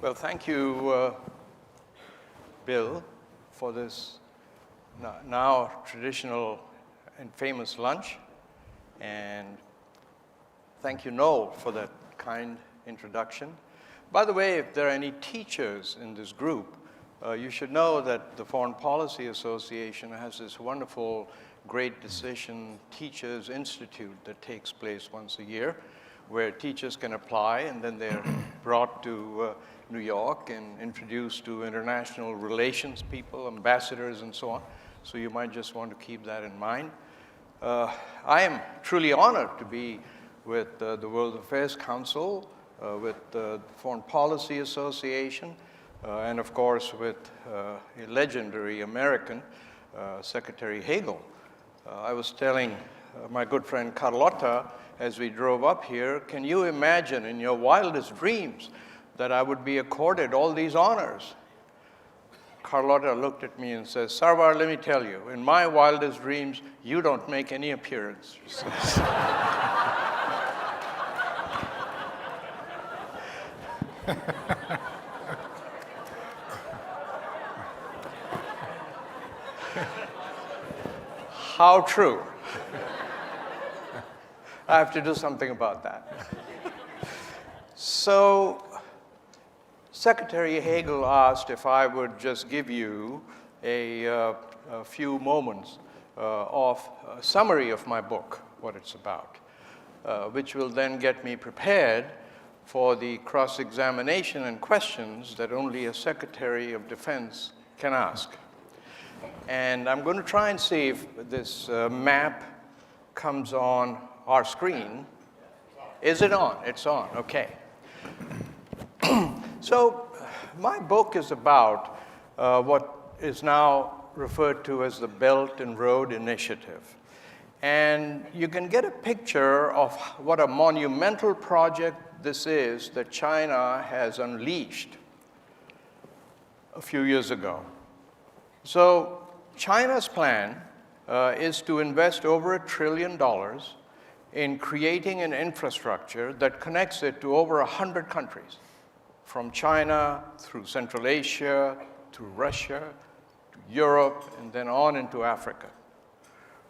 Well, thank you, Bill, for this now traditional and famous lunch. And thank you, Noel, for that kind introduction. By the way, if there are any teachers in this group, you should know that the Foreign Policy Association has this wonderful Great Decision Teachers Institute that takes place once a year, where teachers can apply, and then they're brought to New York and introduced to international relations people, ambassadors, and so on. So you might just want to keep that in mind. I am truly honored to be with the World Affairs Council, with the Foreign Policy Association, and of course with a legendary American, Secretary Hagel. I was telling my good friend Carlotta as we drove up here, can you imagine in your wildest dreams that I would be accorded all these honors? Carlotta looked at me and says, Sarwar, let me tell you, in my wildest dreams, you don't make any appearance, she says. How true. I have to do something about that. So, Secretary Hagel asked if I would just give you a few moments of a summary of my book, what it's about, which will then get me prepared for the cross-examination and questions that only a Secretary of Defense can ask. And I'm going to try and see if this map comes on our screen. Is it on? It's on, okay. So my book is about what is now referred to as the Belt and Road Initiative. And you can get a picture of what a monumental project this is that China has unleashed a few years ago. So China's plan is to invest over $1 trillion in creating an infrastructure that connects it to over 100 countries, from China through Central Asia, to Russia, to Europe, and then on into Africa.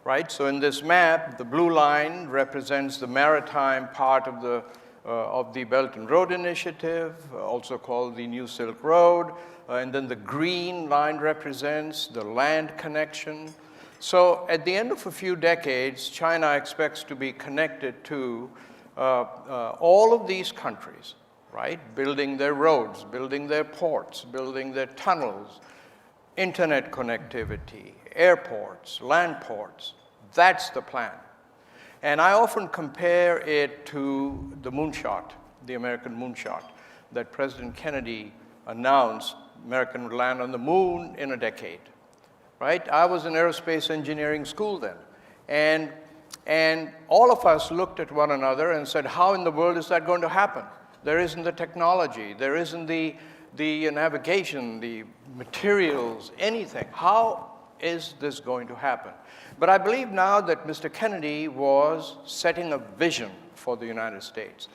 Right? So in this map, the blue line represents the maritime part of the Belt and Road Initiative, also called the New Silk Road, and then the green line represents the land connection. So at the end of a few decades, China expects to be connected to all of these countries, right? Building their roads, building their ports, building their tunnels, internet connectivity, airports, land ports. That's the plan. And I often compare it to the moonshot, the American moonshot, that President Kennedy announced America would land on the moon in a decade, right? I was in aerospace engineering school then. And all of us looked at one another and said, how in the world is that going to happen? There isn't the technology, there isn't the navigation, the materials, anything. How is this going to happen? But I believe now that Mr. Kennedy was setting a vision for the United States.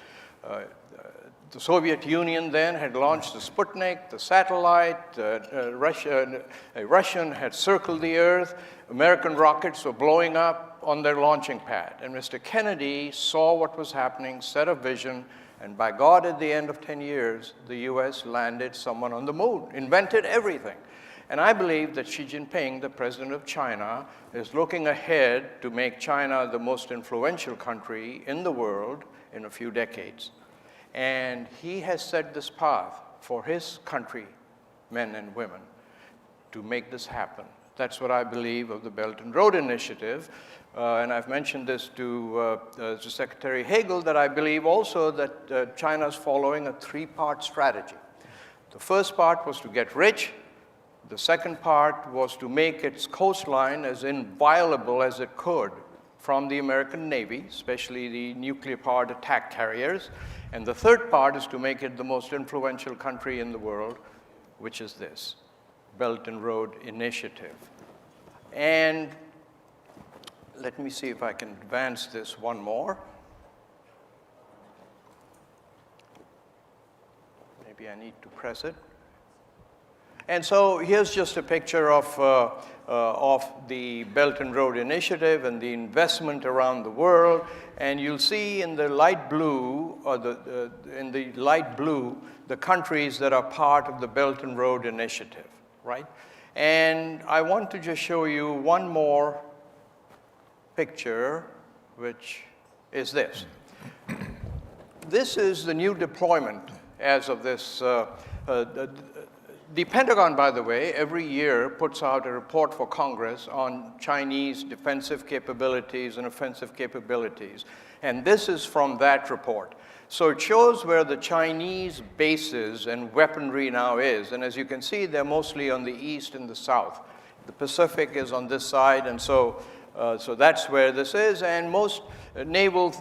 The Soviet Union then had launched the Sputnik, the satellite, a Russian had circled the Earth, American rockets were blowing up on their launching pad. And Mr. Kennedy saw what was happening, set a vision, and by God, at the end of 10 years, the US landed someone on the moon, invented everything. And I believe that Xi Jinping, the president of China, is looking ahead to make China the most influential country in the world in a few decades. And he has set this path for his country, men and women, to make this happen. That's what I believe of the Belt and Road Initiative. And I've mentioned this to Secretary Hagel, that I believe also that China's following a three-part strategy. The first part was to get rich. The second part was to make its coastline as inviolable as it could from the American Navy, especially the nuclear-powered attack carriers. And the third part is to make it the most influential country in the world, which is this, Belt and Road Initiative. And let me see if I can advance this one more. Maybe I need to press it. And so here's just a picture of the Belt and Road Initiative and the investment around the world. And you'll see in the light blue, or the countries that are part of the Belt and Road Initiative, right? And I want to just show you one more picture, which is this. This is the new deployment as of this. The Pentagon, by the way, every year puts out a report for Congress on Chinese defensive capabilities and offensive capabilities. And this is from that report. So it shows where the Chinese bases and weaponry now is. And as you can see, they're mostly on the east and the south. The Pacific is on this side, and so that's where this is. And most naval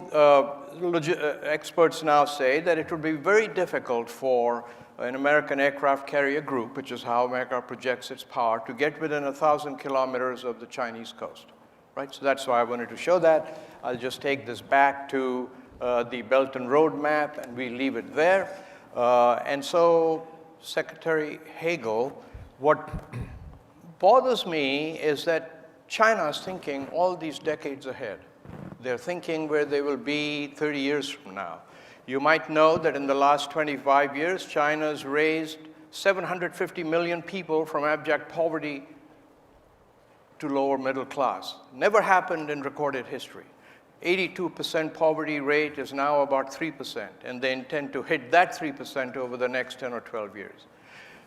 experts now say that it would be very difficult for an American aircraft carrier group, which is how America projects its power, to get within 1,000 kilometers of the Chinese coast, right? So that's why I wanted to show that. I'll just take this back to the Belt and Road map, and we leave it there. And so, Secretary Hagel, what bothers me is that China is thinking all these decades ahead. They're thinking where they will be 30 years from now. You might know that in the last 25 years, China's raised 750 million people from abject poverty to lower middle class. Never happened in recorded history. 82% poverty rate is now about 3%, and they intend to hit that 3% over the next 10 or 12 years.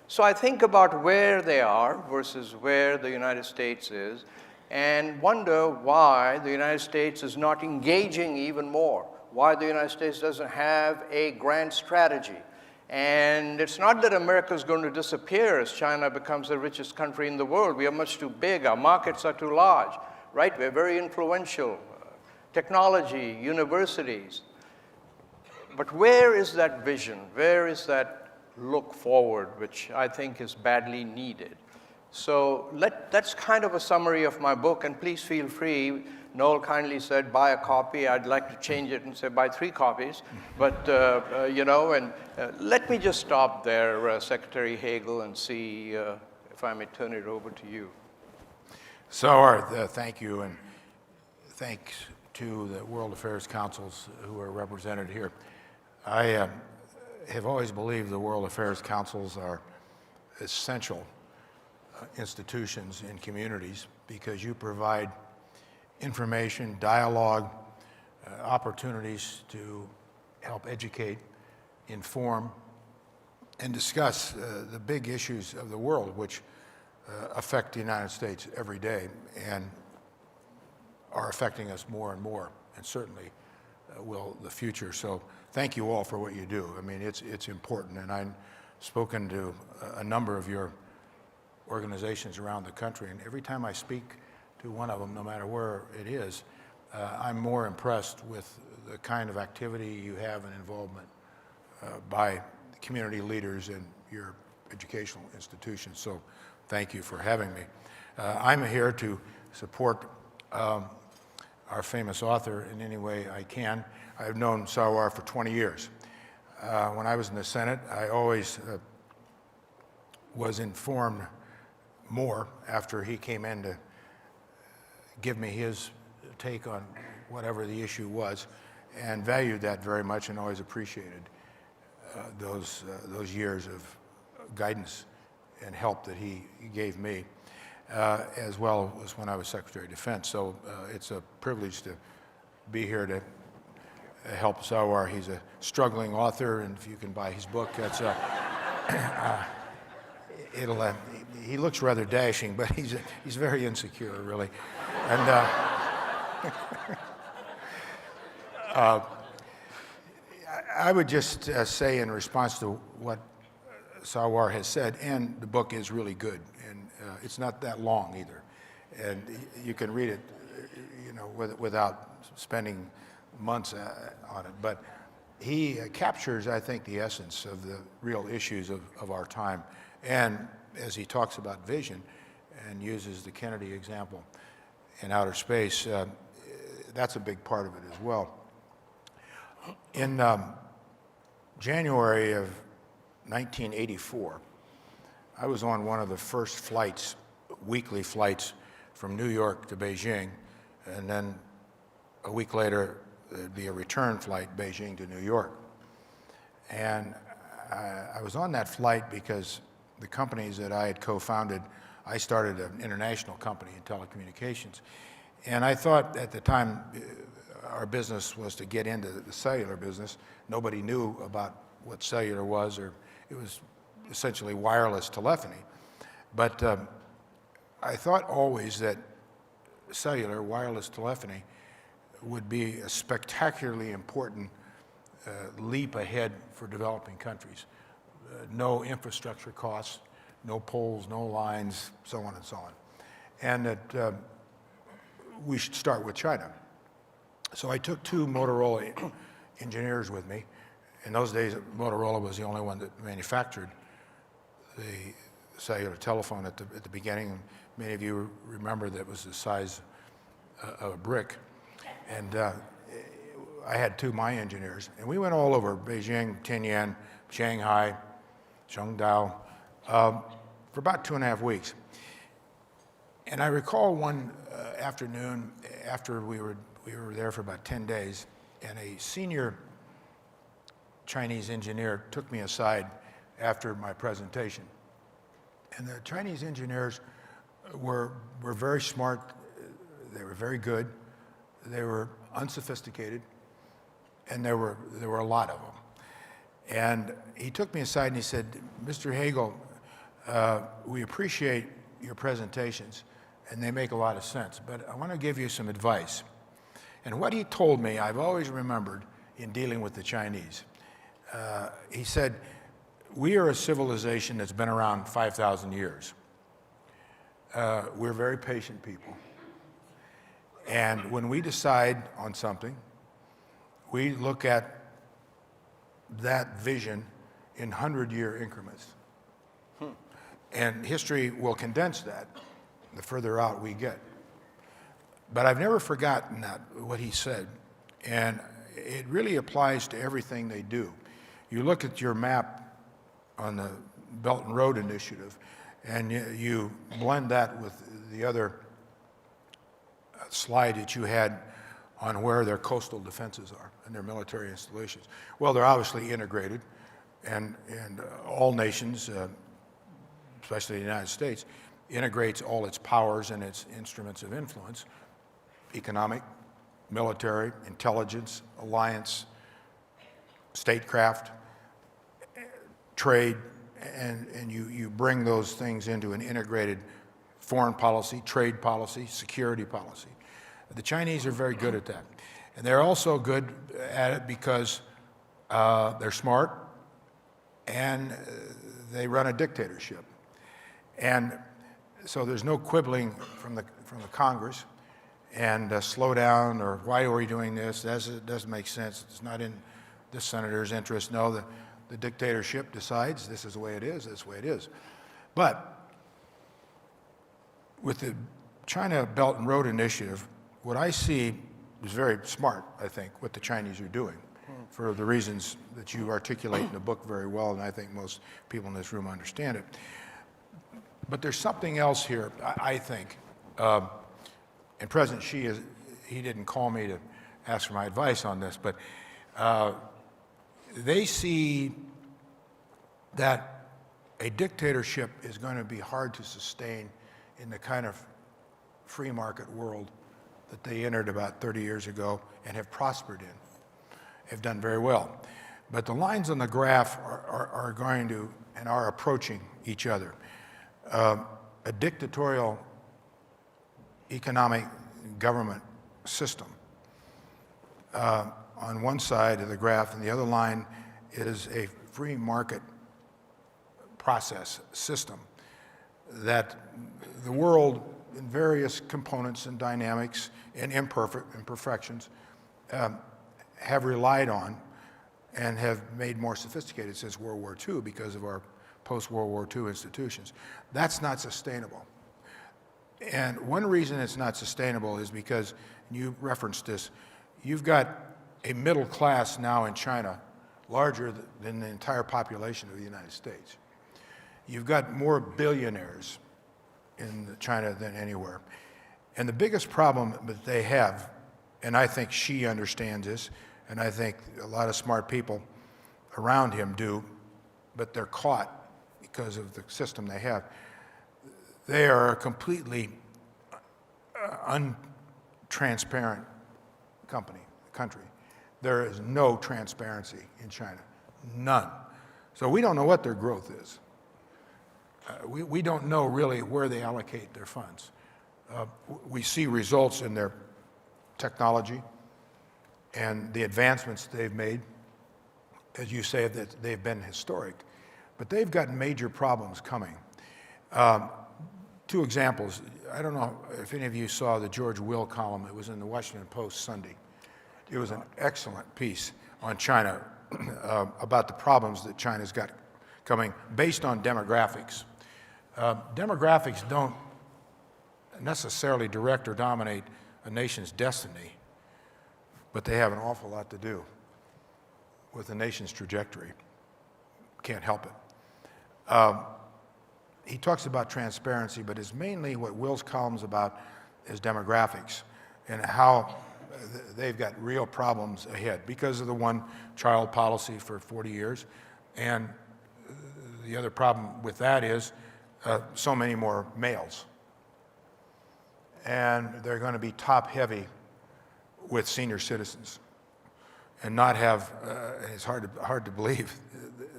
So I think about where they are versus where the United States is, and wonder why the United States is not engaging even more, why the United States doesn't have a grand strategy. And it's not that America is going to disappear as China becomes the richest country in the world. We are much too big. Our markets are too large, right? We're very influential. Technology, universities. But where is that vision? Where is that look forward, which I think is badly needed? So that's kind of a summary of my book, and please feel free. Noel kindly said, buy a copy. I'd like to change it and say, buy 3 copies. But, you know, and let me just stop there, Secretary Hagel, and see if I may turn it over to you. Sarwar, thank you, and thanks to the World Affairs Councils who are represented here. I have always believed the World Affairs Councils are essential institutions in communities because you provide information, dialogue, opportunities to help educate, inform, and discuss the big issues of the world which affect the United States every day and are affecting us more and more, and certainly will the future. So thank you all for what you do. I mean, it's important, and I've spoken to a number of your organizations around the country, and every time I speak to one of them, no matter where it is, I'm more impressed with the kind of activity you have and involvement by community leaders in your educational institutions. So thank you for having me. I'm here to support our famous author in any way I can. I've known Sarwar for 20 years. When I was in the Senate, I always was informed more after he came in to give me his take on whatever the issue was, and valued that very much and always appreciated those years of guidance and help that he gave me, as well as when I was Secretary of Defense. So it's a privilege to be here to help Sarwar. He's a struggling author, and if you can buy his book, that's he looks rather dashing, but he's very insecure, really. And I would just say in response to what Sarwar has said, and the book is really good, and it's not that long either, and you can read it, you know, without spending months on it. But he captures, I think, the essence of the real issues of our time, and as he talks about vision and uses the Kennedy example in outer space, that's a big part of it as well. In January of 1984, I was on one of the first flights, weekly flights, from New York to Beijing, and then a week later, there'd be a return flight, Beijing to New York. And I was on that flight because the companies that I had co-founded, I started an international company in telecommunications. And I thought at the time our business was to get into the cellular business. Nobody knew about what cellular was, or it was essentially wireless telephony. But I thought always that cellular, wireless telephony, would be a spectacularly important leap ahead for developing countries. No infrastructure costs, no poles, no lines, so on and so on. And that we should start with China. So I took two Motorola engineers with me. In those days, Motorola was the only one that manufactured the cellular telephone at the beginning. And many of you remember that it was the size of a brick. And I had two of my engineers, and we went all over Beijing, Tianjin, Shanghai, Zhengdao, for about 2.5 weeks. And I recall one afternoon after we were there for about 10 days, and a senior Chinese engineer took me aside after my presentation. And the Chinese engineers were very smart, they were very good, they were unsophisticated, and there were a lot of them. And he took me aside and he said, "Mr. Hagel, we appreciate your presentations, and they make a lot of sense, but I want to give you some advice." And what he told me, I've always remembered in dealing with the Chinese. He said, "We are a civilization that's been around 5,000 years. We're very patient people. And when we decide on something, we look at that vision in 100-year increments. And history will condense that the further out we get." But I've never forgotten that, what he said. And it really applies to everything they do. You look at your map on the Belt and Road Initiative, and you blend that with the other slide that you had on where their coastal defenses are and their military installations. Well, they're obviously integrated, and all nations, especially the United States, integrates all its powers and its instruments of influence: economic, military, intelligence, alliance, statecraft, trade, and you bring those things into an integrated foreign policy, trade policy, security policy. The Chinese are very good at that. And they're also good at it because they're smart and they run a dictatorship. And so there's no quibbling from the Congress and slow down, or why are we doing this? It doesn't make sense. It's not in this senator's interest. No, the dictatorship decides this is the way it is, this is the way it is. But with the China Belt and Road Initiative, what I see is very smart, I think, what the Chinese are doing, for the reasons that you articulate in the book very well, and I think most people in this room understand it. But there's something else here, I think. And President Xi, he didn't call me to ask for my advice on this, but they see that a dictatorship is going to be hard to sustain in the kind of free market world that they entered about 30 years ago and have prospered in, have done very well. But the lines on the graph are going to and are approaching each other. A dictatorial economic government system on one side of the graph, and the other line is a free market process system that the world in various components and dynamics and imperfections have relied on and have made more sophisticated since World War II because of our post-World War II institutions. That's not sustainable. And one reason it's not sustainable is because, and you referenced this, you've got a middle class now in China larger than the entire population of the United States. You've got more billionaires in China than anywhere. And the biggest problem that they have, and I think Xi understands this, and I think a lot of smart people around him do, but they're caught because of the system they have. They are a completely untransparent country. There is no transparency in China, none. So we don't know what their growth is. We don't know really where they allocate their funds. We see results in their technology and the advancements they've made. As you say, that they've been historic, but they've got major problems coming. Two examples. I don't know if any of you saw the George Will column. It was in the Washington Post Sunday. It was an excellent piece on China about the problems that China's got coming based on demographics. Demographics don't necessarily direct or dominate a nation's destiny, but they have an awful lot to do with the nation's trajectory. Can't help it. He talks about transparency, but it's mainly what Will's column's about is demographics and how they've got real problems ahead because of the one-child policy for 40 years. And the other problem with that is so many more males. And they're going to be top-heavy with senior citizens and not have, it's hard to believe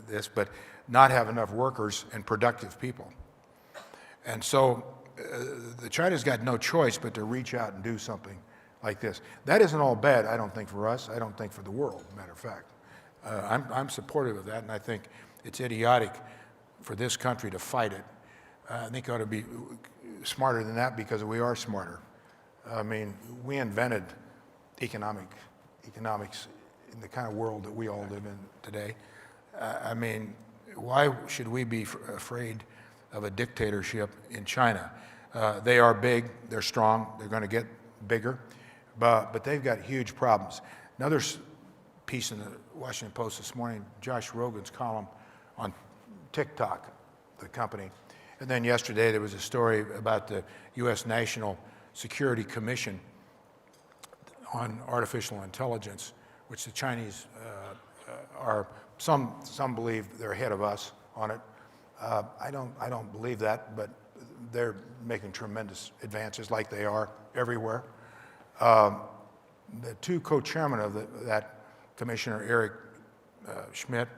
this, but not have enough workers and productive people. And so China's got no choice but to reach out and do something like this. That isn't all bad, I don't think, for us. I don't think for the world, matter of fact. I'm supportive of that, and I think it's idiotic for this country to fight it. I think it ought to be smarter than that because we are smarter. I mean, we invented economics in the kind of world that we all live in today. I mean, why should we be afraid of a dictatorship in China? They are big, they're strong, they're going to get bigger, but they've got huge problems. Another piece in the Washington Post this morning, Josh Rogan's column on TikTok, the company. And then yesterday there was a story about the U.S. National Security Commission on artificial intelligence, which the Chinese are, some believe they're ahead of us on it. I don't believe that, but they're making tremendous advances like they are everywhere. The two co-chairmen of that commissioner, Eric Schmidt,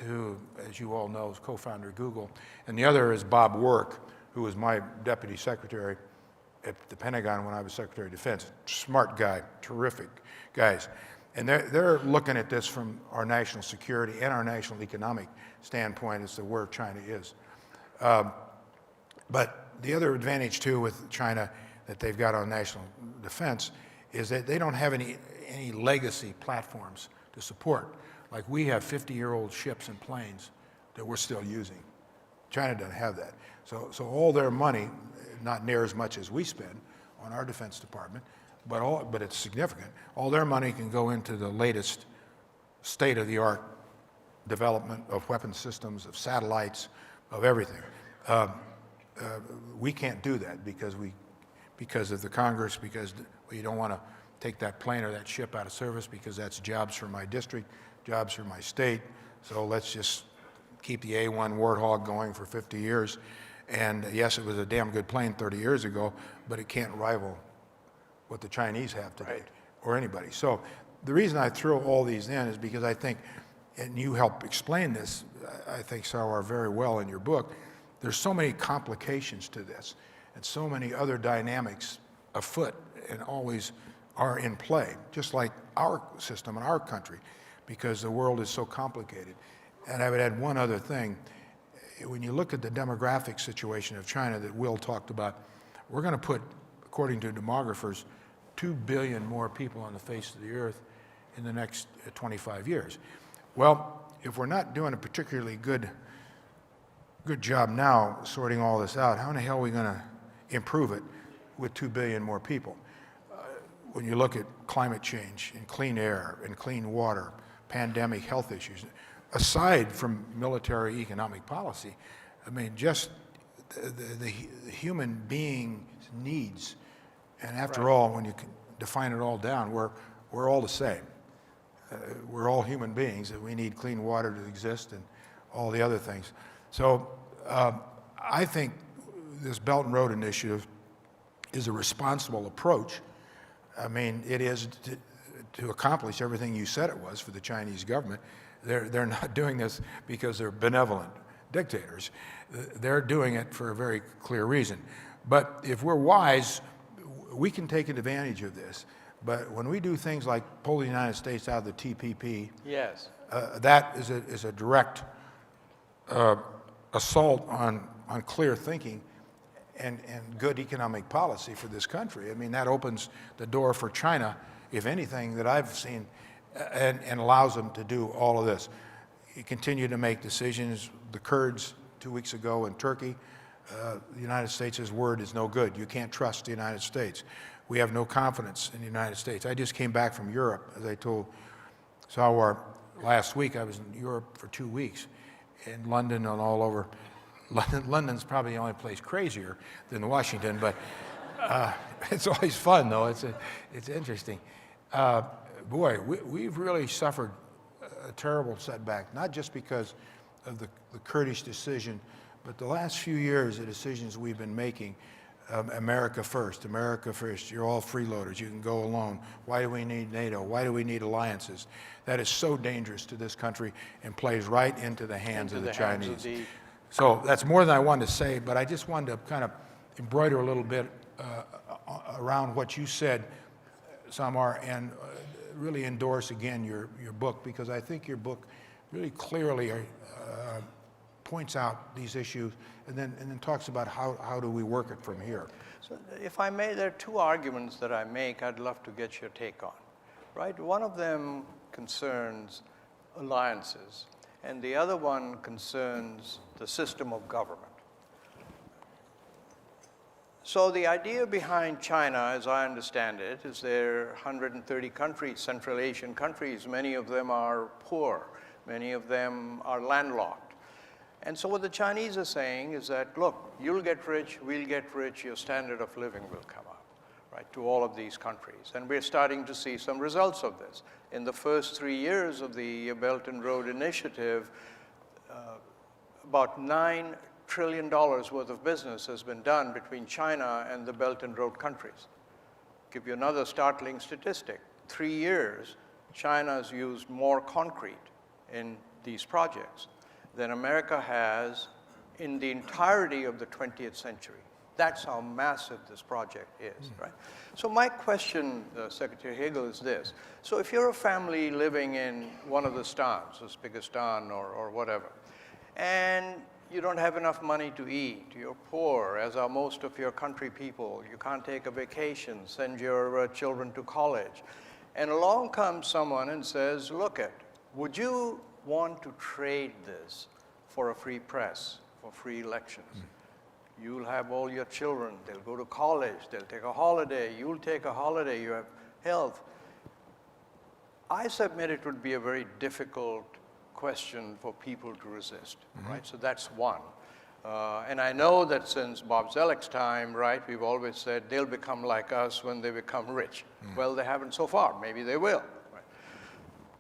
who, as you all know, is co-founder of Google, and the other is Bob Work, who was my deputy secretary at the Pentagon when I was Secretary of Defense. Smart guy, terrific guys. And they're looking at this from our national security and our national economic standpoint as to where China is. But the other advantage, too, with China that they've got on national defense is that they don't have any legacy platforms to support. Like we have 50-year-old ships and planes that we're still using. China doesn't have that. So all their money, not near as much as we spend on our Defense Department, but it's significant. All their money can go into the latest state-of-the-art development of weapon systems, of satellites, of everything. We can't do that because of the Congress, because we don't want to take that plane or that ship out of service because that's jobs for my district, jobs for my state. So let's just keep the A-1 Warthog going for 50 years. And yes, it was a damn good plane 30 years ago, but it can't rival what the Chinese have today, right, or anybody. So the reason I throw all these in is because I think, and you help explain this, I think, Sarwar, very well in your book, there's so many complications to this and so many other dynamics afoot and always are in play, just like our system in our country, because the world is so complicated. And I would add one other thing. When you look at the demographic situation of China that Will talked about, we're going to put, according to demographers, 2 billion more people on the face of the earth in the next 25 years. Well, if we're not doing a particularly good job now sorting all this out, how in the hell are we going to improve it with 2 billion more people? When you look at climate change and clean air and clean water, pandemic health issues. Aside from military economic policy, I mean, just the human being's needs, and after all, when you can define it all down, we're all the same. We're all human beings, and we need clean water to exist and all the other things. So I think this Belt and Road Initiative is a responsible approach. I mean, it is to accomplish everything you said it was for the Chinese government. They're not doing this because they're benevolent dictators. They're doing it for a very clear reason. But if we're wise, we can take advantage of this. But when we do things like pull the United States out of the TPP, Yes. that is a direct assault on clear thinking and good economic policy for this country. I mean, that opens the door for China, if anything, that I've seen, and allows them to do all of this. You continue to make decisions. The Kurds 2 weeks ago in Turkey, the United States' word is no good. You can't trust the United States. We have no confidence in the United States. I just came back from Europe, as I told Sarwar last week. I was in Europe for 2 weeks, in London and all over. London's probably the only place crazier than Washington, but it's always fun, though. It's interesting. Boy, we've really suffered a terrible setback, not just because of the Kurdish decision, but the last few years, the decisions we've been making. America first, you're all freeloaders, you can go alone. Why do we need NATO? Why do we need alliances? That is so dangerous to this country and plays right into the hands of the Chinese. So that's more than I wanted to say, but I just wanted to kind of embroider a little bit around what you said, Sarwar, and really endorse again your book, because I think your book really clearly points out these issues and then talks about how do we work it from here. So if I may, there are two arguments that I make I'd love to get your take on, right? One of them concerns alliances, and the other one concerns the system of government. So the idea behind China, as I understand it, is there are 130 countries, Central Asian countries. Many of them are poor. Many of them are landlocked. And so what the Chinese are saying is that, look, you'll get rich, we'll get rich, your standard of living will come up, right, to all of these countries. And we're starting to see some results of this. In the first 3 years of the Belt and Road Initiative, about $9 trillion worth of business has been done between China and the Belt and Road countries. Give you another startling statistic. 3 years, China's used more concrete in these projects than America has in the entirety of the 20th century. That's how massive this project is, right? So my question, Secretary Hagel, is this. So if you're a family living in one of the stans, Uzbekistan or whatever, and you don't have enough money to eat, you're poor, as are most of your country people, you can't take a vacation, send your children to college, and along comes someone and says, look would you want to trade this for a free press, for free elections? You'll have all your children, they'll go to college, they'll take a holiday, you'll take a holiday, you have health. I submit it would be a very difficult question for people to resist, right? So that's one. And I know that since Bob Zelek's time, right, we've always said they'll become like us when they become rich. Well, they haven't so far. Maybe they will. Right?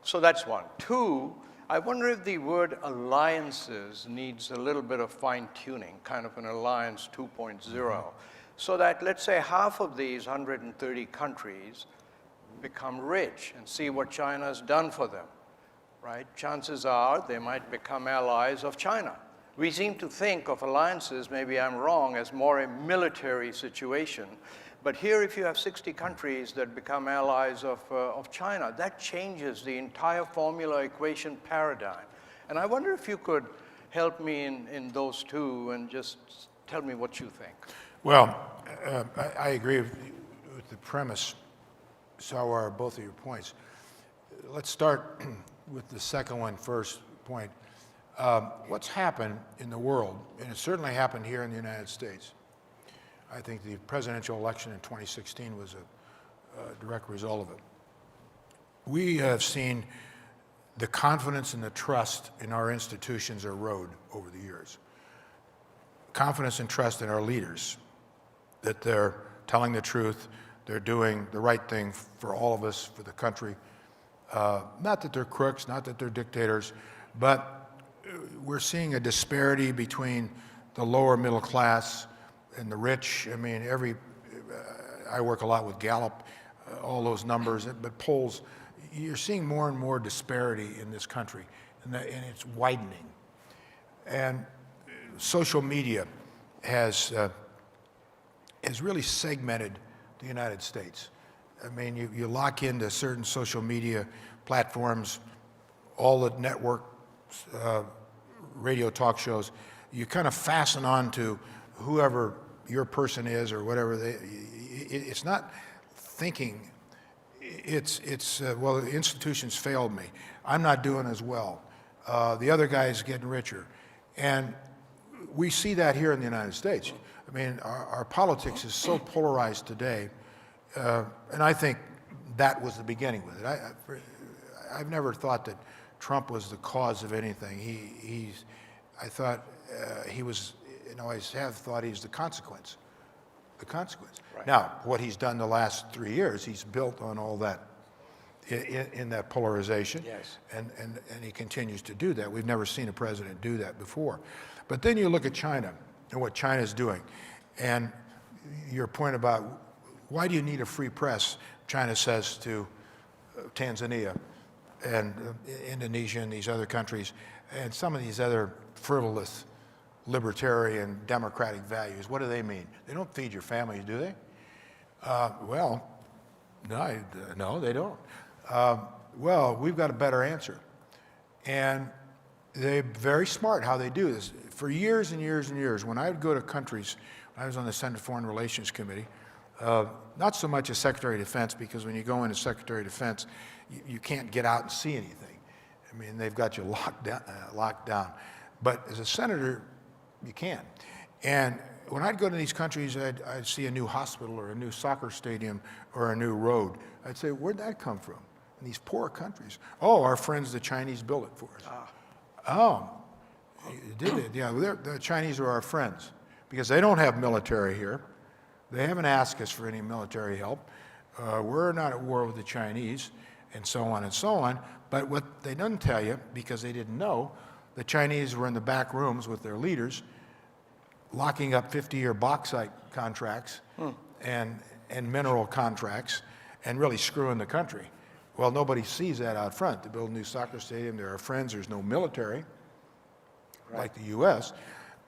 So that's one. Two, I wonder if the word alliances needs a little bit of fine-tuning, kind of an alliance 2.0, so that, let's say, half of these 130 countries become rich and see what China's done for them, right? Chances are they might become allies of China. We seem to think of alliances, maybe I'm wrong, as more a military situation. But here, if you have 60 countries that become allies of China, that changes the entire formula equation paradigm. And I wonder if you could help me in those two and just tell me what you think. Well, I agree with the premise, Sarwar, both of your points. Let's start with the second one first point. What's happened in the world, and it certainly happened here in the United States. I think the presidential election in 2016 was a direct result of it. We have seen the confidence and the trust in our institutions erode over the years. Confidence and trust in our leaders, that they're telling the truth, they're doing the right thing for all of us, for the country. Not that they're crooks, not that they're dictators, but we're seeing a disparity between the lower middle class and the rich. I mean, I work a lot with Gallup, all those numbers, but polls, you're seeing more and more disparity in this country, and it's widening. And social media has really segmented the United States. I mean, you lock into certain social media platforms, all the networks, radio talk shows, you kind of fasten on to whoever your person is or whatever. It's not thinking. Well, the institutions failed me. I'm not doing as well. The other guy's getting richer. And we see that here in the United States. I mean, our politics is so polarized today, and I think that was the beginning with it. I've never thought that Trump was the cause of anything. I thought he was, and always have thought he's the consequence. The consequence. Right. Now, what he's done the last 3 years, he's built on all that, in that polarization. Yes. And he continues to do that. We've never seen a president do that before. But then you look at China and what China's doing. And your point about why do you need a free press, China says to Tanzania and Indonesia and these other countries and some of these other frivolous libertarian democratic values. What do they mean? They don't feed your families, do they? Well, no, they don't. Well, we've got a better answer. And they're very smart how they do this. For years and years and years, when I would go to countries, when I was on the Senate Foreign Relations Committee, not so much as Secretary of Defense, because when you go into Secretary of Defense, you can't get out and see anything. I mean, they've got you locked down. But as a senator, you can. And when I'd go to these countries, I'd see a new hospital or a new soccer stadium or a new road. I'd say, where'd that come from? In these poor countries. Oh, our friends, the Chinese, built it for us. Oh, did they? Yeah, the Chinese are our friends because they don't have military here. They haven't asked us for any military help. We're not at war with the Chinese, and so on and so on. But what they didn't tell you, because they didn't know, the Chinese were in the back rooms with their leaders, locking up 50-year bauxite contracts and mineral contracts, and really screwing the country. Well, nobody sees that out front. They build a new soccer stadium. They're our friends. There's no military, right, like the U.S.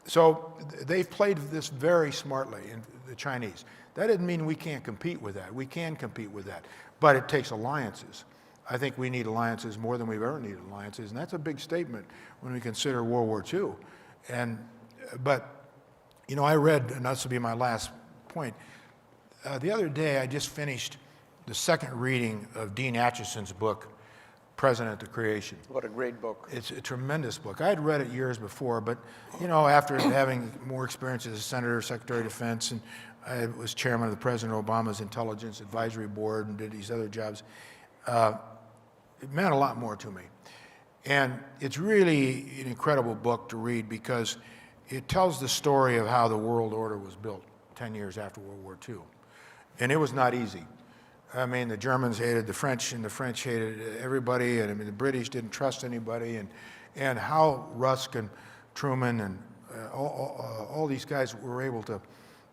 So they've played this very smartly, in the Chinese. That doesn't mean we can't compete with that. We can compete with that. But it takes alliances. I think we need alliances more than we've ever needed alliances, and that's a big statement when we consider World War II. But, you know, I read, and this will be my last point, the other day I just finished the second reading of Dean Acheson's book, President of Creation. What a great book. It's a tremendous book. I had read it years before, but, you know, after having more experience as a senator, Secretary of Defense, and I was chairman of President Obama's Intelligence Advisory Board and did these other jobs, it meant a lot more to me. And it's really an incredible book to read because it tells the story of how the world order was built 10 years after World War II. And it was not easy. I mean, the Germans hated the French, and the French hated everybody, and I mean, the British didn't trust anybody, and how Rusk and Truman and all these guys were able to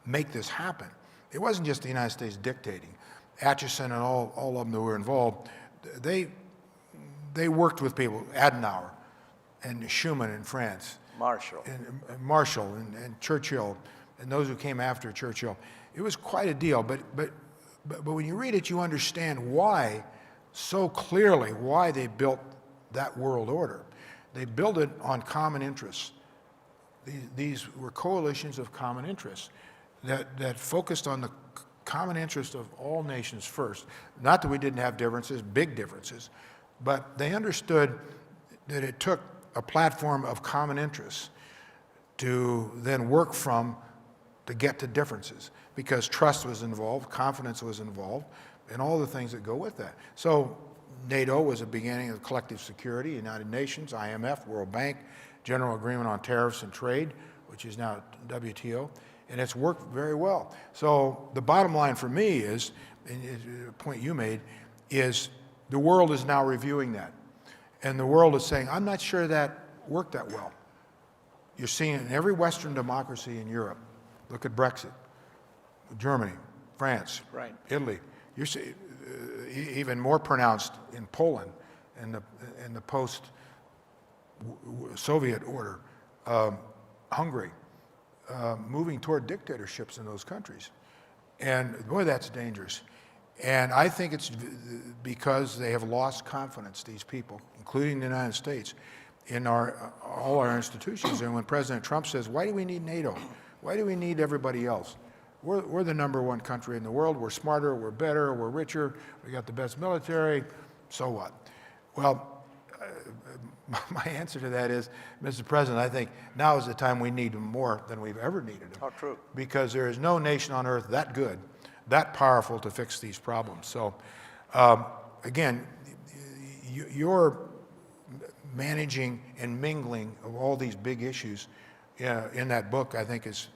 make this happen. It wasn't just the United States dictating. Acheson and all of them that were involved, they worked with people, Adenauer and Schuman in France. Marshall. And Marshall and Churchill and those who came after Churchill. It was quite a deal, but when you read it, you understand why, so clearly, why they built that world order. They built it on common interests. These were coalitions of common interests that focused on the common interest of all nations first. Not that we didn't have differences, big differences, but they understood that it took a platform of common interests to then work from to get to differences, because trust was involved, confidence was involved, and all the things that go with that. So NATO was the beginning of collective security, United Nations, IMF, World Bank, General Agreement on Tariffs and Trade, which is now WTO, and it's worked very well. So the bottom line for me is, and the point you made, is the world is now reviewing that. And the world is saying, I'm not sure that worked that well. You're seeing it in every Western democracy in Europe. Look at Brexit, Germany, France, Right. Italy. You're seeing even more pronounced in Poland and the post-Soviet order, Hungary, moving toward dictatorships in those countries. And boy, that's dangerous. And I think it's because they have lost confidence, these people, including the United States, in all our institutions. And when President Trump says, why do we need NATO? Why do we need everybody else? We're the #1 country in the world. We're smarter, we're better, we're richer, we got the best military, so what? Well, my answer to that is, Mr. President, I think now is the time we need them more than we've ever needed them. How true. Because there is no nation on earth that good, that powerful to fix these problems. So, again, you're managing and mingling of all these big issues in that book, I think, is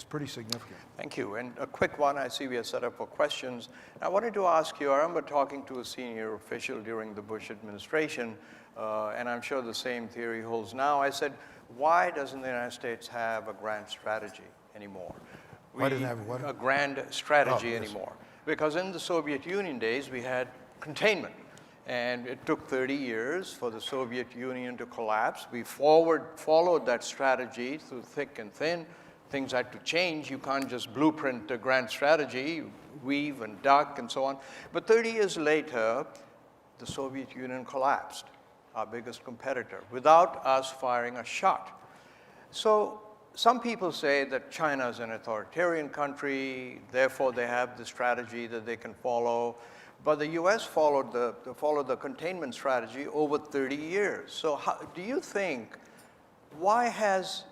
pretty significant. Thank you. And a quick one, I see we are set up for questions. I wanted to ask you, I remember talking to a senior official during the Bush administration, and I'm sure the same theory holds now. I said, why doesn't the United States have a grand strategy anymore? Why doesn't it have what? A grand strategy yes. anymore. Because in the Soviet Union days, we had containment. And it took 30 years for the Soviet Union to collapse. We followed that strategy through thick and thin. Things had to change. You can't just blueprint a grand strategy, you weave and duck and so on. But 30 years later, the Soviet Union collapsed, our biggest competitor, without us firing a shot. So some people say that China is an authoritarian country, therefore they have the strategy that they can follow. But the US followed the containment strategy over 30 years. So do you think, why has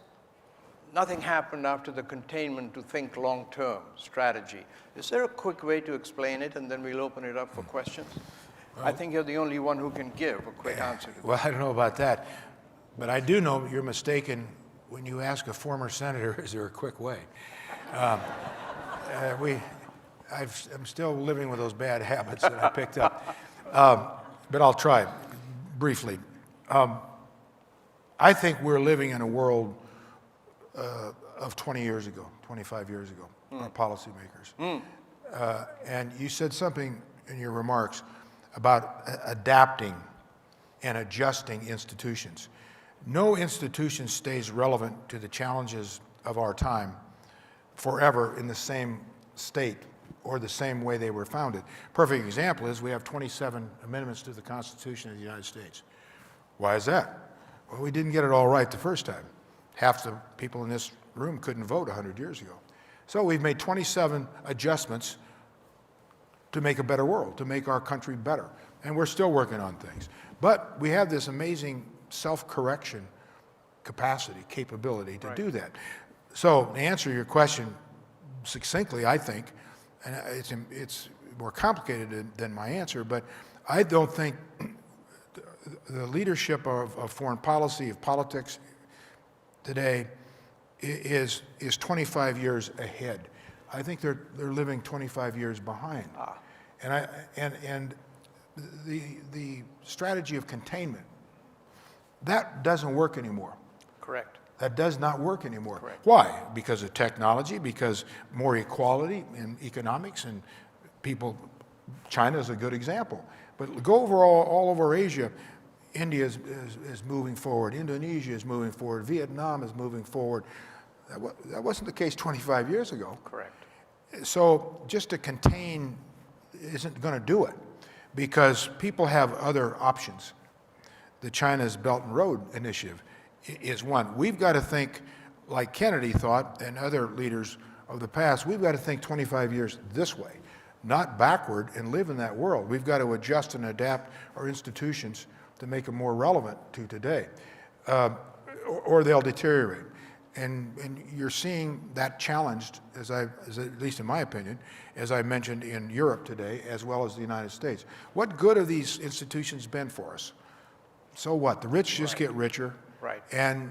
nothing happened after the containment to think long-term strategy? Is there a quick way to explain it, and then we'll open it up for questions? Well, I think you're the only one who can give a quick answer to that. Well, I don't know about that, but I do know you're mistaken when you ask a former senator, is there a quick way? I'm still living with those bad habits that I picked up, but I'll try briefly. I think we're living in a world of 20 years ago, 25 years ago, our policymakers. And you said something in your remarks about adapting and adjusting institutions. No institution stays relevant to the challenges of our time forever in the same state or the same way they were founded. Perfect example is we have 27 amendments to the Constitution of the United States. Why is that? Well, we didn't get it all right the first time. Half the people in this room couldn't vote 100 years ago. So we've made 27 adjustments to make a better world, to make our country better. And we're still working on things. But we have this amazing self-correction capability to do that. So to answer your question succinctly, I think, and it's more complicated than my answer, but I don't think the leadership of foreign policy, of politics today is 25 years ahead. I think they're living 25 years behind. And the strategy of containment, that doesn't work anymore. Correct. That does not work anymore. Correct. Why? Because of technology, because more equality in economics, and people, China is a good example. But go over all over Asia, India is moving forward, Indonesia is moving forward, Vietnam is moving forward. That wasn't the case 25 years ago. Correct. So just to contain isn't going to do it, because people have other options. The China's Belt and Road Initiative is one. We've got to think like Kennedy thought and other leaders of the past. We've got to think 25 years this way, not backward, and live in that world. We've got to adjust and adapt our institutions to make them more relevant to today, or they'll deteriorate. And you're seeing that challenged, as at least in my opinion, as I mentioned in Europe today, as well as the United States. What good have these institutions been for us? So what? The rich just get richer, Right. and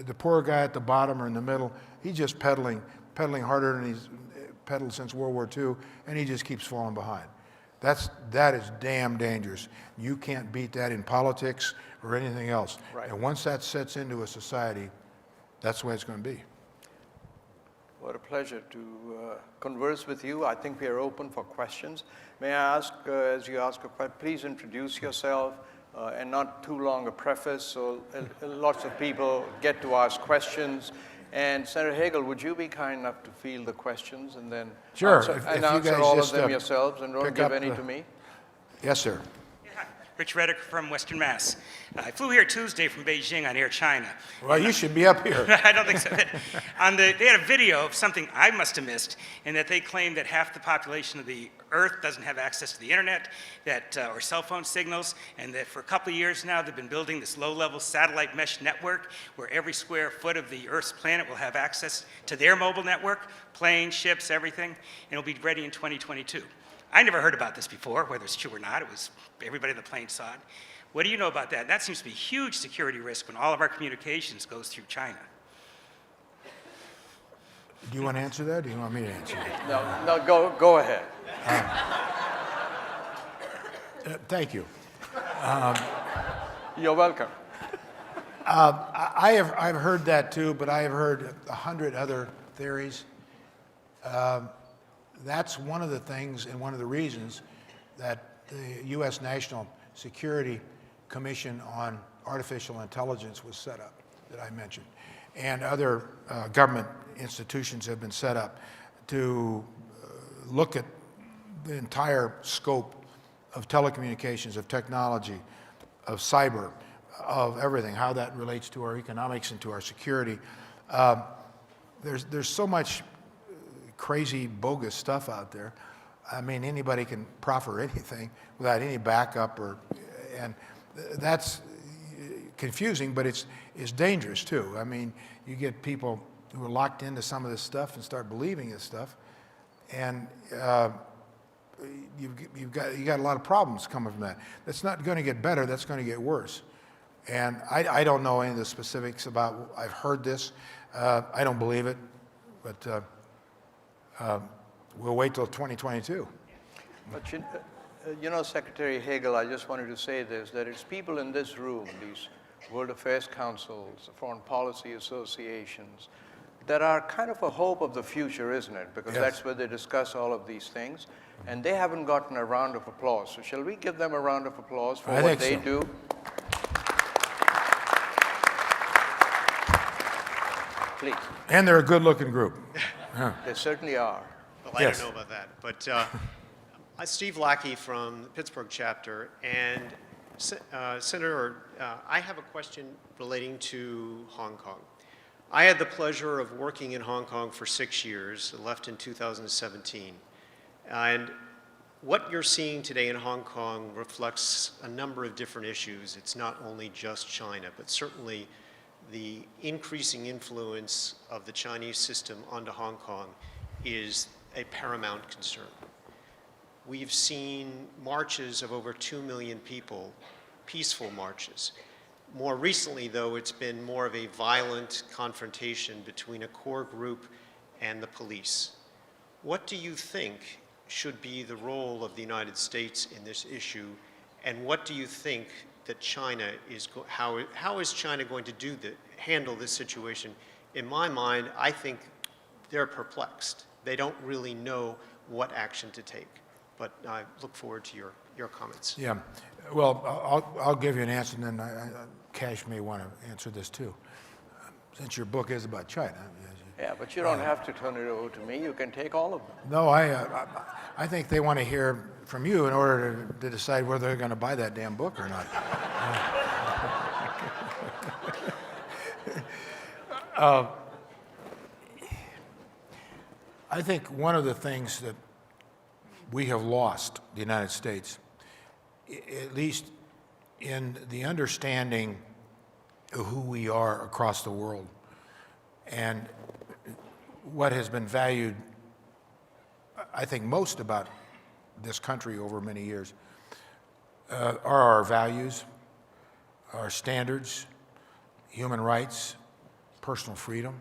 the poor guy at the bottom or in the middle, he's just pedaling harder than he's pedaled since World War II, and he just keeps falling behind. That is damn dangerous. You can't beat that in politics or anything else. Right. And once that sets into a society, that's the way it's going to be. What a pleasure to converse with you. I think we are open for questions. May I ask, as you ask a question, please introduce yourself and not too long a preface so lots of people get to ask questions. And Senator Hagel, would you be kind enough to field the questions and then Sure. answer all of them yourselves and don't give any to me? Yes, sir. Rich Reddick from Western Mass. I flew here Tuesday from Beijing on Air China. Well, you should be up here. I don't think so. They had a video of something I must have missed, in that they claimed that half the population of the Earth doesn't have access to the internet, or cell phone signals, and that for a couple of years now they've been building this low-level satellite mesh network where every square foot of the Earth's planet will have access to their mobile network, planes, ships, everything, and it'll be ready in 2022. I never heard about this before, whether it's true or not. It was everybody in the plane saw it. What do you know about that? That seems to be a huge security risk when all of our communications goes through China. Do you want to answer that, or do you want me to answer that? No, go ahead. Thank you. You're welcome. I've heard that too, but I have heard 100 other theories. That's one of the things and one of the reasons that the U.S. National Security Commission on Artificial Intelligence was set up, that I mentioned. And other government institutions have been set up to look at the entire scope of telecommunications, of technology, of cyber, of everything, how that relates to our economics and to our security. There's so much crazy, bogus stuff out there. I mean, anybody can proffer anything without any backup, and that's confusing, but it's dangerous too. I mean, you get people who are locked into some of this stuff and start believing this stuff, and you got a lot of problems coming from that. That's not going to get better. That's going to get worse. And I don't know any of the specifics about. I've heard this. I don't believe it, but. We'll wait till 2022. But you know, Secretary Hagel, I just wanted to say this, that it's people in this room, these World Affairs Councils, Foreign Policy Associations, that are kind of a hope of the future, isn't it? Because Yes. that's where they discuss all of these things. And they haven't gotten a round of applause. So shall we give them a round of applause for what they do? Please. And they're a good-looking group. They certainly are. Well, I Yes. don't know about that. But I'm Steve Lackey from the Pittsburgh chapter. And Senator, I have a question relating to Hong Kong. I had the pleasure of working in Hong Kong for 6 years, left in 2017. And what you're seeing today in Hong Kong reflects a number of different issues. It's not only just China, but certainly the increasing influence of the Chinese system onto Hong Kong is a paramount concern. We've seen marches of over 2 million people, peaceful marches. More recently, though, it's been more of a violent confrontation between a core group and the police. What do you think should be the role of the United States in this issue, and what do you think that China is, how is China going to handle this situation? In my mind, I think they're perplexed. They don't really know what action to take. But I look forward to your comments. Yeah. Well, I'll give you an answer, and then Cash may want to answer this too, since your book is about China. Yeah, but you don't have to turn it over to me. You can take all of them. No, I think they want to hear from you in order to decide whether they're going to buy that damn book or not. I think one of the things that we have lost, the United States, at least in the understanding of who we are across the world, And what has been valued, I think, most about this country over many years are our values, our standards, human rights, personal freedom,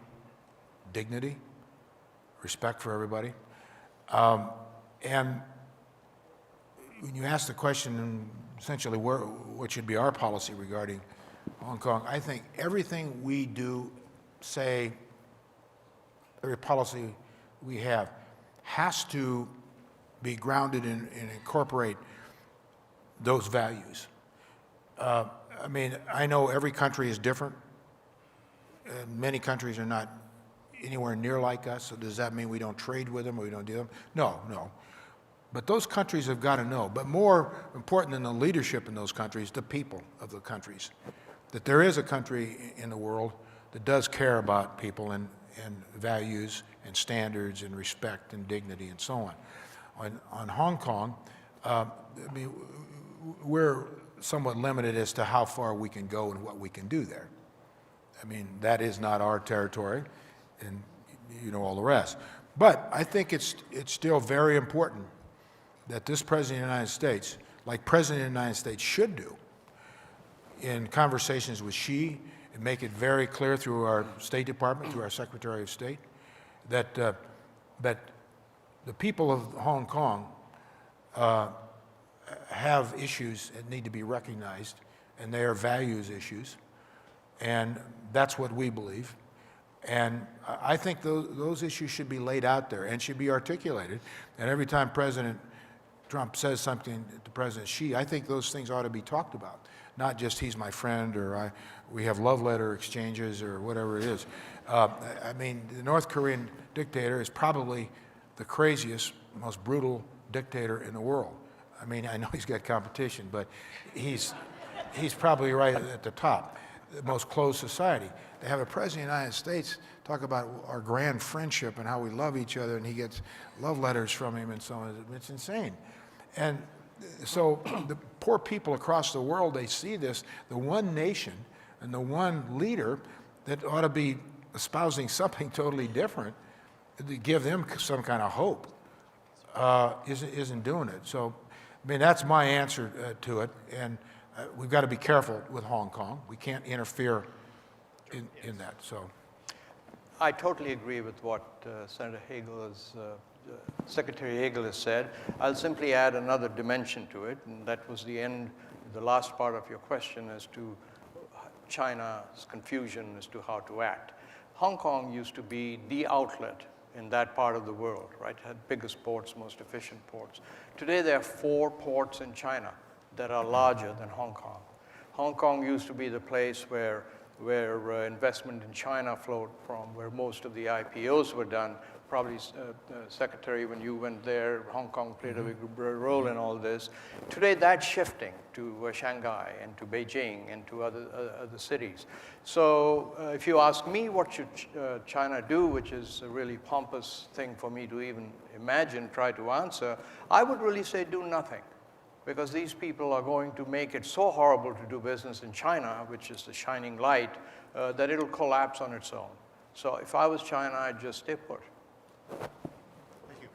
dignity, respect for everybody. And when you ask the question, essentially, what should be our policy regarding Hong Kong, I think everything we do, say, every policy we have, has to be grounded in and incorporate those values. I mean, I know every country is different. Many countries are not anywhere near like us, so does that mean we don't trade with them or we don't deal with them? No, no. But those countries have got to know. But more important than the leadership in those countries, the people of the countries. That there is a country in the world that does care about people and values and standards and respect and dignity and so on. On Hong Kong, I mean, we're somewhat limited as to how far we can go and what we can do there. I mean, that is not our territory, and you know all the rest. But I think it's still very important that this President of the United States, like President of the United States should do, in conversations with Xi, and make it very clear through our State Department, through our Secretary of State, that the people of Hong Kong have issues that need to be recognized, and they are values issues, and that's what we believe. And I think those issues should be laid out there and should be articulated. And every time President Trump says something to President Xi, I think those things ought to be talked about. Not just he's my friend or we have love letter exchanges or whatever it is. I mean, the North Korean dictator is probably the craziest, most brutal dictator in the world. I mean, I know he's got competition, but he's probably right at the top, the most closed society. To have a president of the United States talk about our grand friendship and how we love each other, and he gets love letters from him and so on, it's insane. And so the poor people across the world, they see this, the one nation and the one leader that ought to be espousing something totally different to give them some kind of hope, isn't doing it. So, I mean, that's my answer to it. And we've got to be careful with Hong Kong. We can't interfere in that. So, I totally agree with what Senator Hagel has, Secretary Hagel has said. I'll simply add another dimension to it, and that was the last part of your question as to China's confusion as to how to act. Hong Kong used to be the outlet in that part of the world, right? It had biggest ports, most efficient ports. Today there are 4 ports in China that are larger than Hong Kong. Hong Kong used to be the place where investment in China flowed from, where most of the IPOs were done. Probably, Secretary, when you went there, Hong Kong played a big role in all this. Today, that's shifting to Shanghai and to Beijing and to other cities. So if you ask me what should China do, which is a really pompous thing for me to even imagine, try to answer, I would really say do nothing. Because these people are going to make it so horrible to do business in China, which is the shining light, that it'll collapse on its own. So if I was China, I'd just stay put. Thank you.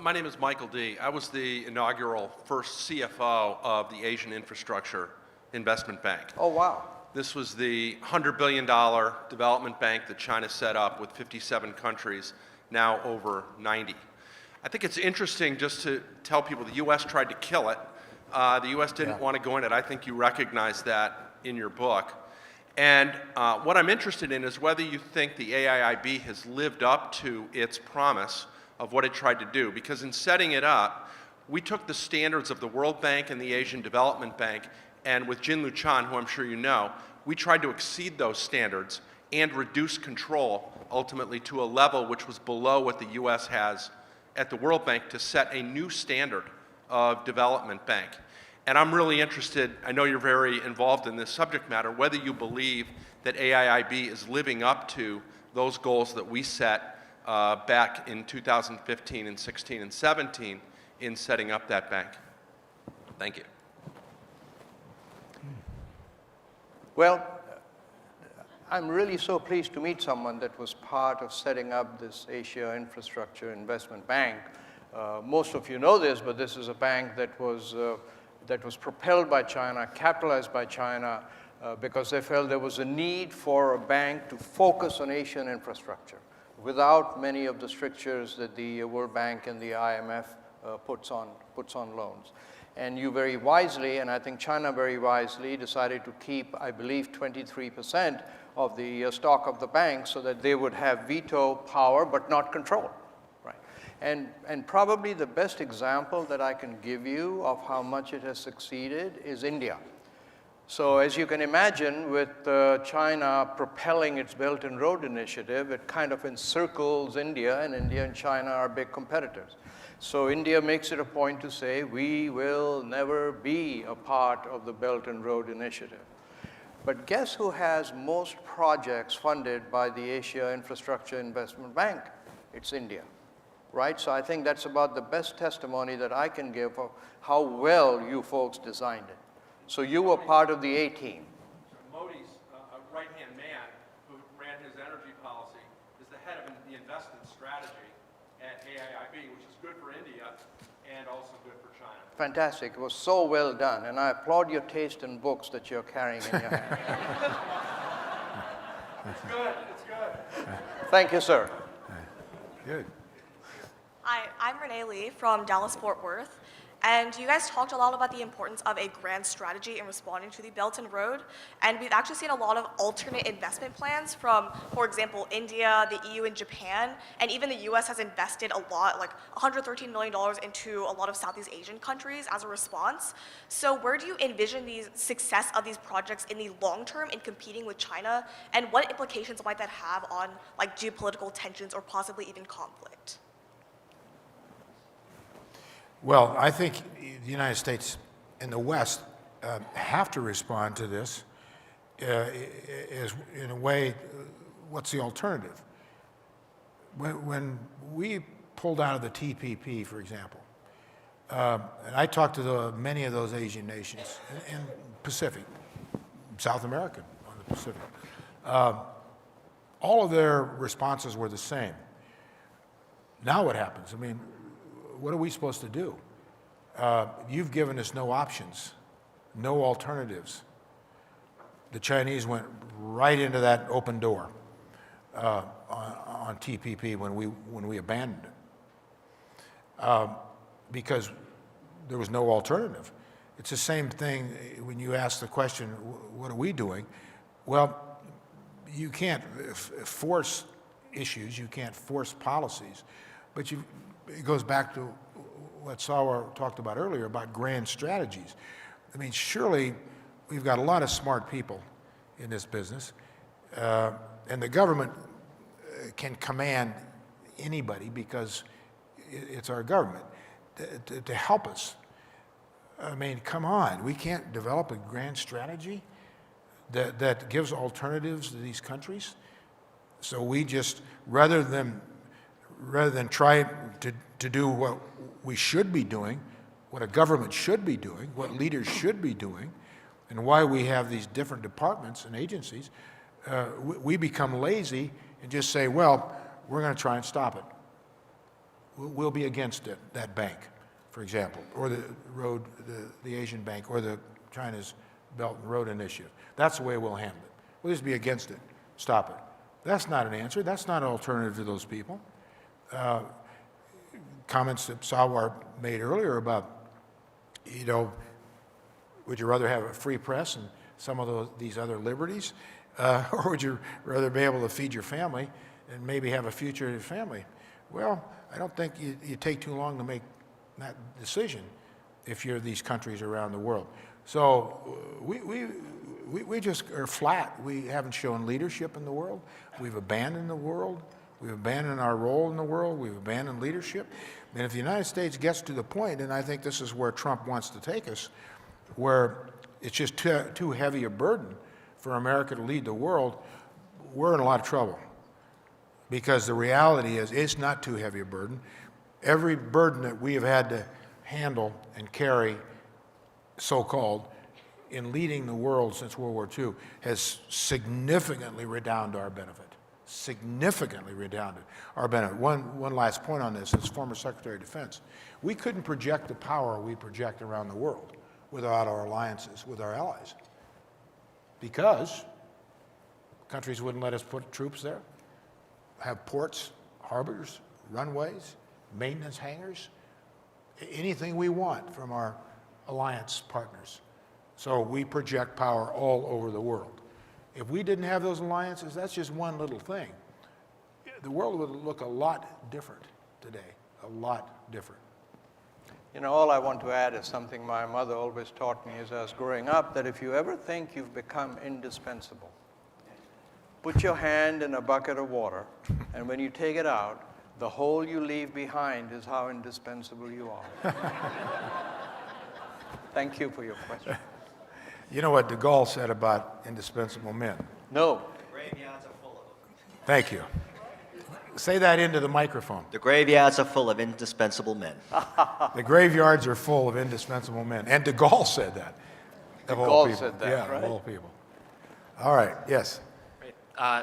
My name is Michael D. I was the inaugural first CFO of the Asian Infrastructure Investment Bank. Oh, wow. This was the $100 billion development bank that China set up with 57 countries, now over 90. I think it's interesting just to tell people the U.S. tried to kill it. The U.S. didn't want to go in it. I think you recognize that in your book. And what I'm interested in is whether you think the AIIB has lived up to its promise of what it tried to do. Because in setting it up, we took the standards of the World Bank and the Asian Development Bank, and with Jin Luchan, who I'm sure you know, we tried to exceed those standards and reduce control ultimately to a level which was below what the U.S. has at the World Bank to set a new standard of development bank. And I'm really interested, I know you're very involved in this subject matter, whether you believe that AIIB is living up to those goals that we set back in 2015 and 16 and 17 in setting up that bank. Thank you. Well, I'm really so pleased to meet someone that was part of setting up this Asia Infrastructure Investment Bank. Most of you know this, but this is a bank that was propelled by China, capitalized by China, because they felt there was a need for a bank to focus on Asian infrastructure without many of the strictures that the World Bank and the IMF puts on loans. And you very wisely, and I think China very wisely, decided to keep, I believe, 23% of the stock of the bank so that they would have veto power but not control. Right? And probably the best example that I can give you of how much it has succeeded is India. So as you can imagine, with China propelling its Belt and Road Initiative, it kind of encircles India, and India and China are big competitors. So India makes it a point to say, we will never be a part of the Belt and Road Initiative. But guess who has most projects funded by the Asia Infrastructure Investment Bank? It's India, right? So I think that's about the best testimony that I can give of how well you folks designed it. So you were part of the A team. Modi's right-hand man, who ran his energy policy, is the head of the investment strategy at AIIB, which is good for India and also good for China. Fantastic. It was so well done. And I applaud your taste in books that you're carrying in your hand. It's good. It's good. Thank you, sir. Good. Hi, I'm Renee Lee from Dallas-Fort Worth. And you guys talked a lot about the importance of a grand strategy in responding to the Belt and Road. And we've actually seen a lot of alternate investment plans from, for example, India, the EU, and Japan. And even the US has invested a lot, like $113 million into a lot of Southeast Asian countries as a response. So where do you envision the success of these projects in the long term in competing with China? And what implications might that have on like geopolitical tensions or possibly even conflict? Well, I think the United States and the West have to respond to this as, in a way, what's the alternative? When we pulled out of the TPP, for example, and I talked to many of those Asian nations in Pacific, South America on the Pacific, all of their responses were the same. Now what happens? I mean, what are we supposed to do? You've given us no options, no alternatives. The Chinese went right into that open door on TPP when we abandoned it because there was no alternative. It's the same thing when you ask the question, what are we doing? Well, you can't force issues, you can't force policies, but it goes back to what Sarwar talked about earlier about grand strategies. I mean, surely we've got a lot of smart people in this business, and the government can command anybody because it's our government to help us. I mean, come on, we can't develop a grand strategy that gives alternatives to these countries? So we just, rather than try to do what we should be doing, what a government should be doing, what leaders should be doing, and why we have these different departments and agencies, we become lazy and just say, well, we're going to try and stop it. We'll be against it, that bank, for example, or the Asian bank, or the China's Belt and Road Initiative. That's the way we'll handle it. We'll just be against it, stop it. That's not an answer. That's not an alternative to those people. Comments that Sarwar made earlier about, you know, would you rather have a free press and some of these other liberties, or would you rather be able to feed your family and maybe have a future in your family? Well, I don't think you take too long to make that decision if you're these countries around the world. So we just are flat. We haven't shown leadership in the world. We've abandoned the world. We've abandoned our role in the world. We've abandoned leadership. And if the United States gets to the point, and I think this is where Trump wants to take us, where it's just too heavy a burden for America to lead the world, we're in a lot of trouble. Because the reality is, it's not too heavy a burden. Every burden that we have had to handle and carry, so-called, in leading the world since World War II has significantly redounded to our benefit. Significantly redounded our benefit. One last point on this, as former Secretary of Defense, we couldn't project the power we project around the world without our alliances with our allies, because countries wouldn't let us put troops there, have ports, harbors, runways, maintenance hangars, anything we want from our alliance partners. So we project power all over the world. If we didn't have those alliances, that's just one little thing. The world would look a lot different today, a lot different. You know, all I want to add is something my mother always taught me as I was growing up, that if you ever think you've become indispensable, put your hand in a bucket of water, and when you take it out, the hole you leave behind is how indispensable you are. Thank you for your question. You know what de Gaulle said about indispensable men? No. Graveyards are full of them. Thank you. Say that into the microphone. The graveyards are full of indispensable men. The graveyards are full of indispensable men. And de Gaulle said that. De Gaulle said that, yeah, right? of all people. All right, yes.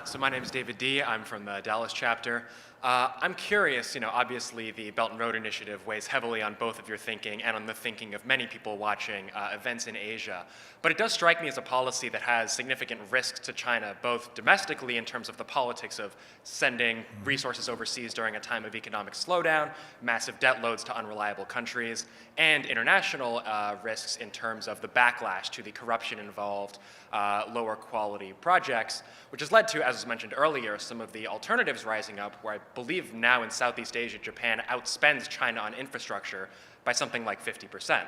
So my name is David D. I'm from the Dallas chapter. I'm curious, obviously the Belt and Road Initiative weighs heavily on both of your thinking and on the thinking of many people watching events in Asia. But it does strike me as a policy that has significant risks to China, both domestically in terms of the politics of sending resources overseas during a time of economic slowdown, massive debt loads to unreliable countries, and international risks in terms of the backlash to the corruption involved, lower quality projects, which has led to, as was mentioned earlier, some of the alternatives rising up, where I believe now in Southeast Asia, Japan outspends China on infrastructure by something like 50%.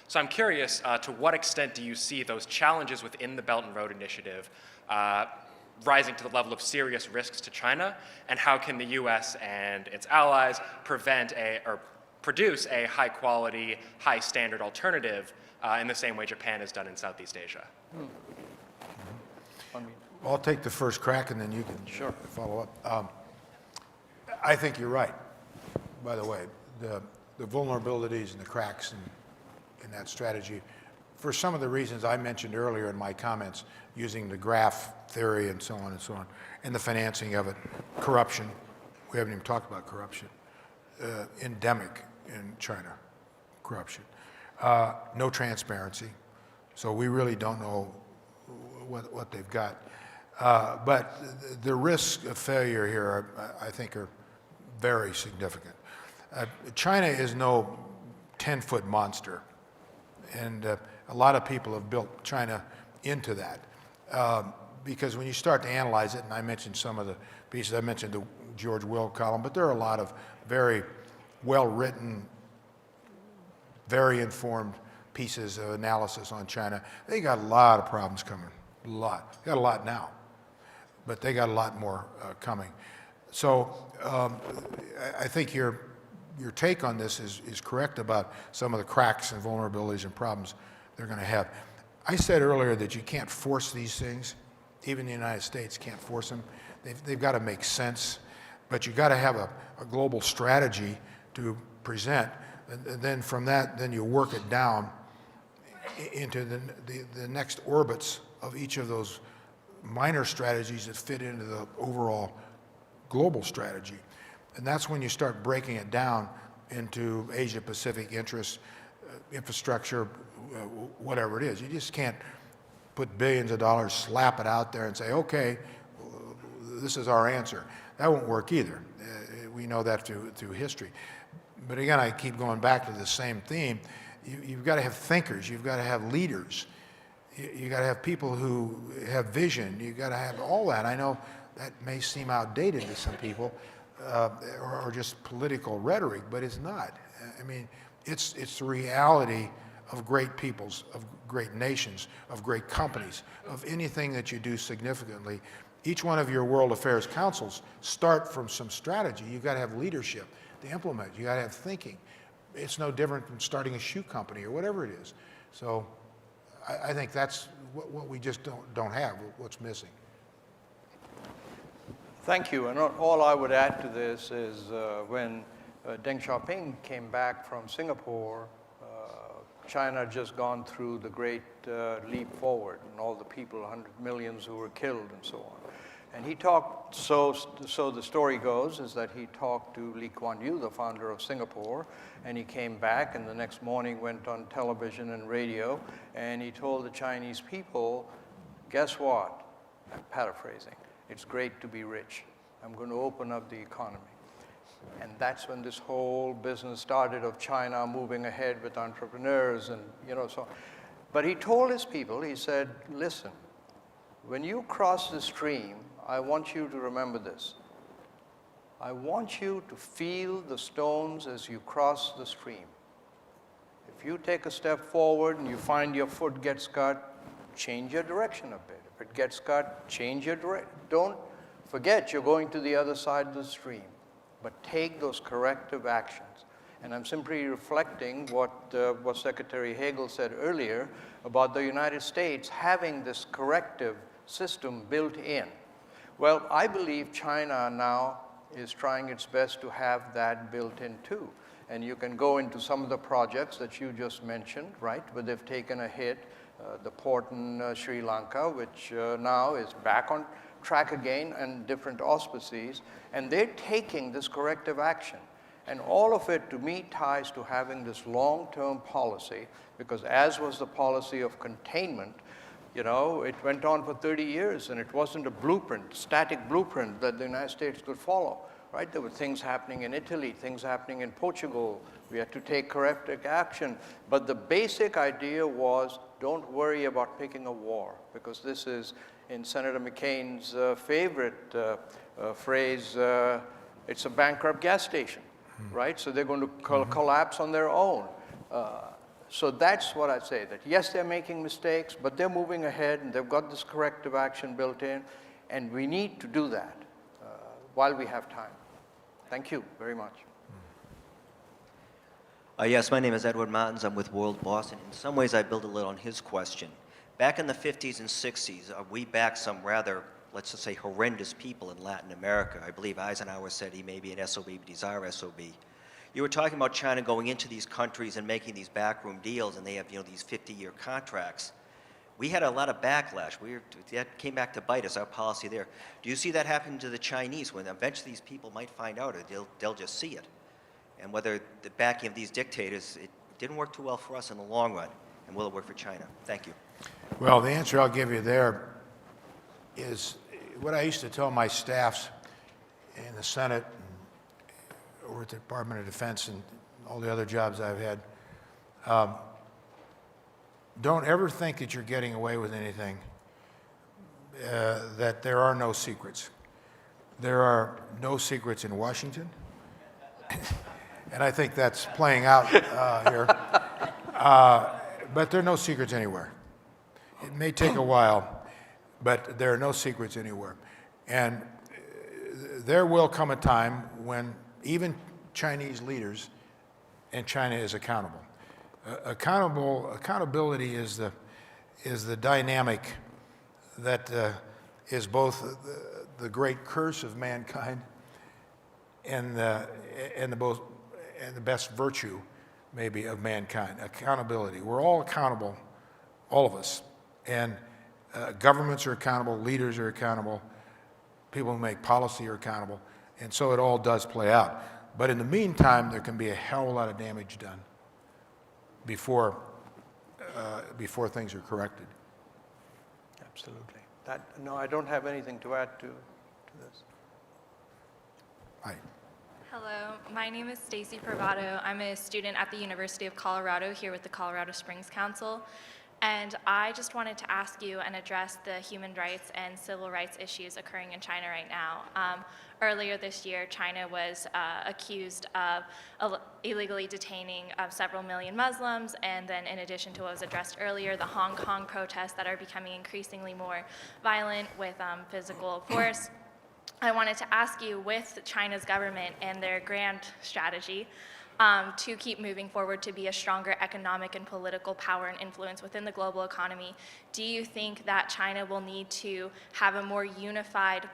So I'm curious, to what extent do you see those challenges within the Belt and Road Initiative rising to the level of serious risks to China, and how can the US and its allies produce a high quality, high standard alternative in the same way Japan has done in Southeast Asia? I'll take the first crack and then you can follow up. I think you're right, by the way. The vulnerabilities and the cracks in that strategy, for some of the reasons I mentioned earlier in my comments, using the graph theory and so on, and the financing of it, corruption, we haven't even talked about corruption, endemic in China, corruption, no transparency, so we really don't know what they've got. But the risks of failure here, I think, are very significant. China is no 10-foot monster, and a lot of people have built China into that. Because when you start to analyze it, and I mentioned some of the pieces, I mentioned the George Will column, but there are a lot of very well-written, very informed pieces of analysis on China. They got a lot of problems coming, a lot. They got a lot now, but they got a lot more coming. So I think your take on this is correct about some of the cracks and vulnerabilities and problems they're going to have. I said earlier that you can't force these things. Even the United States can't force them. They've got to make sense, but you got to have a global strategy to present, and then from that, then you work it down into the next orbits of each of those minor strategies that fit into the overall global strategy. And that's when you start breaking it down into Asia-Pacific interests, infrastructure, whatever it is. You just can't put billions of dollars, slap it out there and say, okay, this is our answer. That won't work either. We know that through history. But again, I keep going back to the same theme. You've got to have thinkers. You've got to have leaders. You got to have people who have vision. You got to have all that. I know that may seem outdated to some people, or just political rhetoric, but it's not. I mean, it's the reality of great peoples, of great nations, of great companies, of anything that you do significantly. Each one of your World Affairs Councils start from some strategy. You've got to have leadership to implement. You got to have thinking. It's no different from starting a shoe company or whatever it is. So I think that's what we just don't have, what's missing. Thank you. And all I would add to this is when Deng Xiaoping came back from Singapore, China had just gone through the great leap forward and all the people, 100 millions who were killed and so on. And he talked, so the story goes, is that he talked to Lee Kuan Yew, the founder of Singapore, and he came back and the next morning went on television and radio, and he told the Chinese people, guess what? I'm paraphrasing. It's great to be rich. I'm going to open up the economy. And that's when this whole business started of China moving ahead with entrepreneurs and, so. But he told his people, he said, listen, when you cross the stream, I want you to remember this. I want you to feel the stones as you cross the stream. If you take a step forward and you find your foot gets cut, change your direction a bit. If it gets cut, change your direction. Don't forget you're going to the other side of the stream, but take those corrective actions. And I'm simply reflecting what Secretary Hagel said earlier about the United States having this corrective system built in. Well, I believe China now is trying its best to have that built in too. And you can go into some of the projects that you just mentioned, right, where they've taken a hit, the port in Sri Lanka, which now is back on track again and different auspices, and they're taking this corrective action. And all of it, to me, ties to having this long-term policy, because as was the policy of containment, it went on for 30 years, and it wasn't a blueprint, static blueprint that the United States could follow, right? There were things happening in Italy, things happening in Portugal. We had to take corrective action. But the basic idea was, don't worry about picking a war, because this is, in Senator McCain's favorite phrase, it's a bankrupt gas station, right? So they're going to collapse on their own. So that's what I'd say, that yes, they're making mistakes, but they're moving ahead, and they've got this corrective action built in, and we need to do that while we have time. Thank you very much. Yes, my name is Edward Martins. I'm with World Boston. In some ways, I build a little on his question. Back in the 50s and 60s, we backed some rather, let's just say, horrendous people in Latin America. I believe Eisenhower said he may be an SOB, but he's our SOB. You were talking about China going into these countries and making these backroom deals, and they have these 50-year contracts. We had a lot of backlash. That came back to bite us, our policy there. Do you see that happen to the Chinese, when eventually these people might find out, or they'll just see it? And whether the backing of these dictators, it didn't work too well for us in the long run, and will it work for China? Thank you. Well, the answer I'll give you there is what I used to tell my staffs in the Senate or at the Department of Defense and all the other jobs I've had. Don't ever think that you're getting away with anything, that there are no secrets. There are no secrets in Washington, and I think that's playing out here. But there are no secrets anywhere. It may take a while, but there are no secrets anywhere. And there will come a time when even Chinese leaders, and China is accountable. Accountability is the dynamic that is both the great curse of mankind and the best virtue, maybe, of mankind. Accountability. We're all accountable, all of us, and governments are accountable, leaders are accountable, people who make policy are accountable, and so it all does play out. But in the meantime, there can be a hell of a lot of damage done before things are corrected. Absolutely. No, I don't have anything to add to this. Hi. Hello, my name is Stacy Privado. I'm a student at the University of Colorado here with the Colorado Springs Council. And I just wanted to ask you and address the human rights and civil rights issues occurring in China right now. Earlier this year, China was accused of illegally detaining several million Muslims, and then in addition to what was addressed earlier, the Hong Kong protests that are becoming increasingly more violent with physical force. I wanted to ask you, with China's government and their grand strategy, to keep moving forward to be a stronger economic and political power and influence within the global economy, do you think that China will need to have a more unified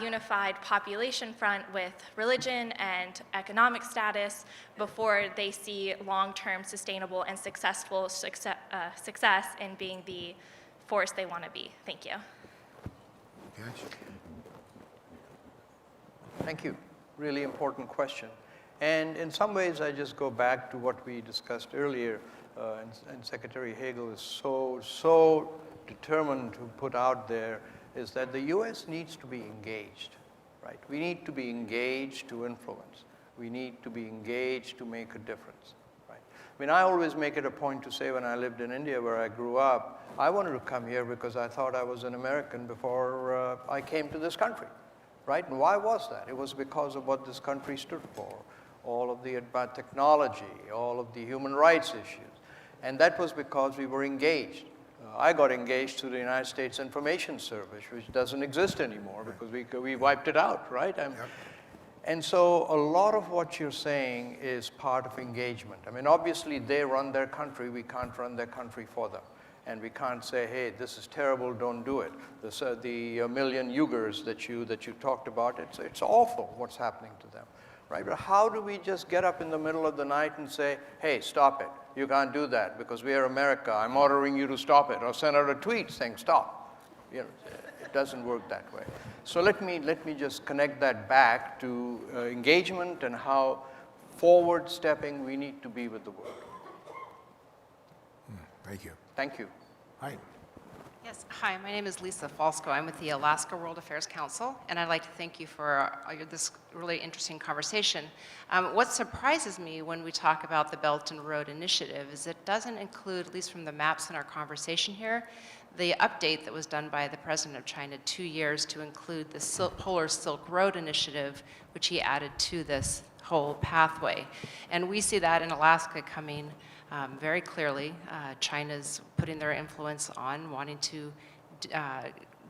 unified population front with religion and economic status before they see long-term sustainable and successful success in being the force they want to be? Thank you. Okay. Thank you. Really important question. And in some ways, I just go back to what we discussed earlier, and Secretary Hagel is so determined to put out there, is that the U.S. needs to be engaged, right? We need to be engaged to influence. We need to be engaged to make a difference, right? I mean, I always make it a point to say when I lived in India, where I grew up, I wanted to come here because I thought I was an American before I came to this country, right? And why was that? It was because of what this country stood for, all of the advanced technology, all of the human rights issues. And that was because we were engaged. I got engaged through the United States Information Service, which doesn't exist anymore because we wiped it out, right? And so a lot of what you're saying is part of engagement. I mean, obviously they run their country, we can't run their country for them. And we can't say, hey, this is terrible, don't do it. The million Uyghurs that you talked about, it's awful what's happening to them, right? But how do we just get up in the middle of the night and say, hey, stop it. You can't do that because we are America. I'm ordering you to stop it, or send out a tweet saying stop. You know, it doesn't work that way. So let me just connect that back to engagement and how forward stepping we need to be with the world. Thank you. Thank you. Hi. Yes, hi, my name is Lisa Falsco. I'm with the Alaska World Affairs Council, and I'd like to thank you for this really interesting conversation. What surprises me when we talk about the Belt and Road Initiative is it doesn't include, at least from the maps in our conversation here, the update that was done by the President of China 2 years to include the Polar Silk Road Initiative, which he added to this whole pathway. And we see that in Alaska coming very clearly. China's putting their influence on wanting to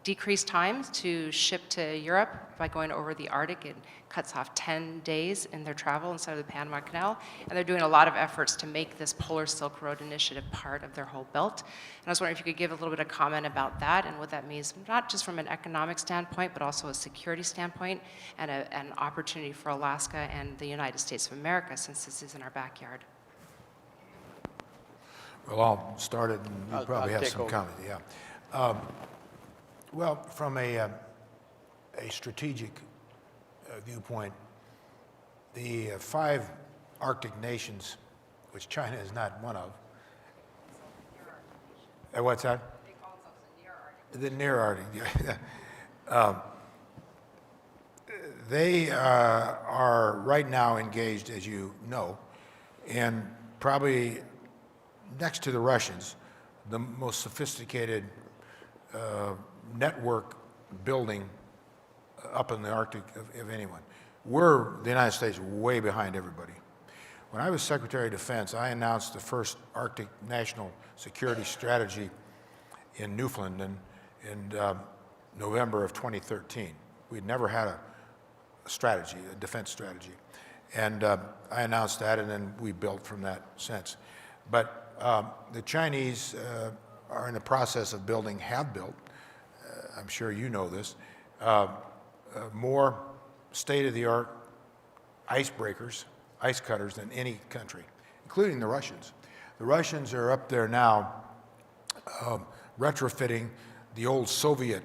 decrease times to ship to Europe by going over the Arctic. It cuts off 10 days in their travel instead of the Panama Canal. And they're doing a lot of efforts to make this Polar Silk Road Initiative part of their whole belt. And I was wondering if you could give a little bit of comment about that and what that means, not just from an economic standpoint, but also a security standpoint and an opportunity for Alaska and the United States of America, since this is in our backyard. Well, I'll start it, and you I'll probably have take some over. comment. Yeah. Well, from a strategic viewpoint, the 5 Arctic nations, which China is not one of. What's that? They call themselves the near Arctic. The near Arctic. They are right now engaged, as you know, in probably next to the Russians, the most sophisticated network building up in the Arctic of anyone. We're, the United States, way behind everybody. When I was Secretary of Defense, I announced the first Arctic National Security Strategy in Newfoundland in November of 2013. We'd never had a strategy, a defense strategy. And I announced that, and then we built from that since. But the Chinese are in the process of building, have built, I'm sure you know this, more state-of-the-art icebreakers, ice cutters than any country, including the Russians. The Russians are up there now retrofitting the old Soviet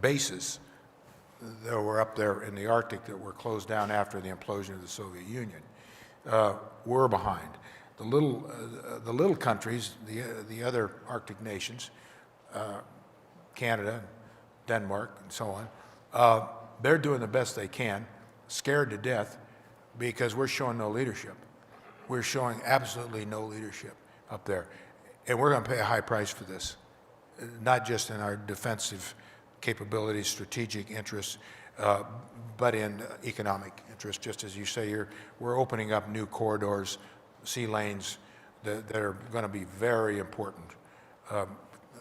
bases that were up there in the Arctic that were closed down after the implosion of the Soviet Union. We're behind. The little countries, the other Arctic nations, Canada, Denmark, and so on, they're doing the best they can, scared to death, because we're showing no leadership. We're showing absolutely no leadership up there. And we're going to pay a high price for this, not just in our defensive capabilities, strategic interests, but in economic interests. Just as you say, we're opening up new corridors, sea lanes that are going to be very important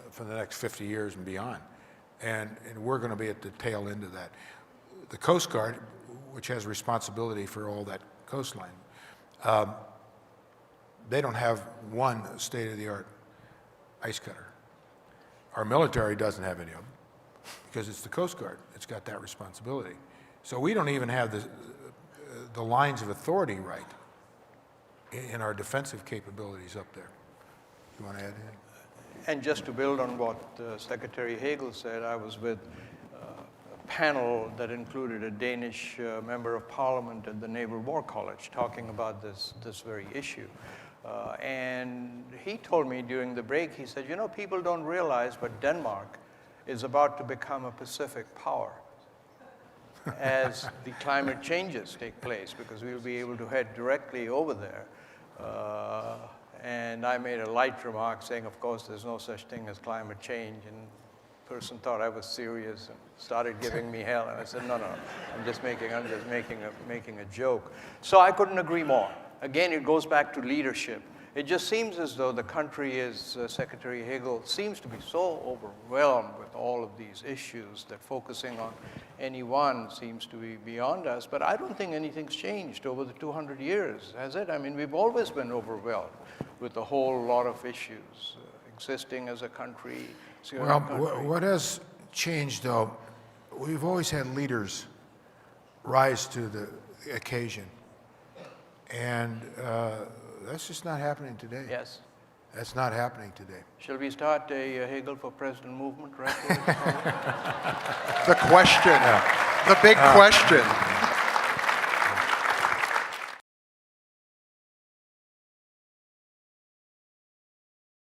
for the next 50 years and beyond. And we're going to be at the tail end of that. The Coast Guard, which has responsibility for all that coastline. They don't have one state-of-the-art ice cutter. Our military doesn't have any of them because it's the Coast Guard. It's got that responsibility. So we don't even have the lines of authority right in our defensive capabilities up there. You want to add anything? And just to build on what Secretary Hagel said, I was with a panel that included a Danish member of parliament at the Naval War College talking about this very issue. And he told me during the break, he said, you know, people don't realize, but Denmark is about to become a Pacific power as the climate changes take place, because we'll be able to head directly over there. And I made a light remark saying, of course, there's no such thing as climate change. And the person thought I was serious and started giving me hell. And I said, no, I'm just making a joke. So I couldn't agree more. Again, it goes back to leadership. It just seems as though the country is, Secretary Hagel seems to be so overwhelmed with all of these issues that focusing on any one seems to be beyond us. But I don't think anything's changed over the 200 years, has it? I mean, we've always been overwhelmed with a whole lot of issues existing as a country. Well, what has changed, though, we've always had leaders rise to the occasion. And that's just not happening today. Yes. That's not happening today. Shall we start a Hagel for President movement right The question, the big question.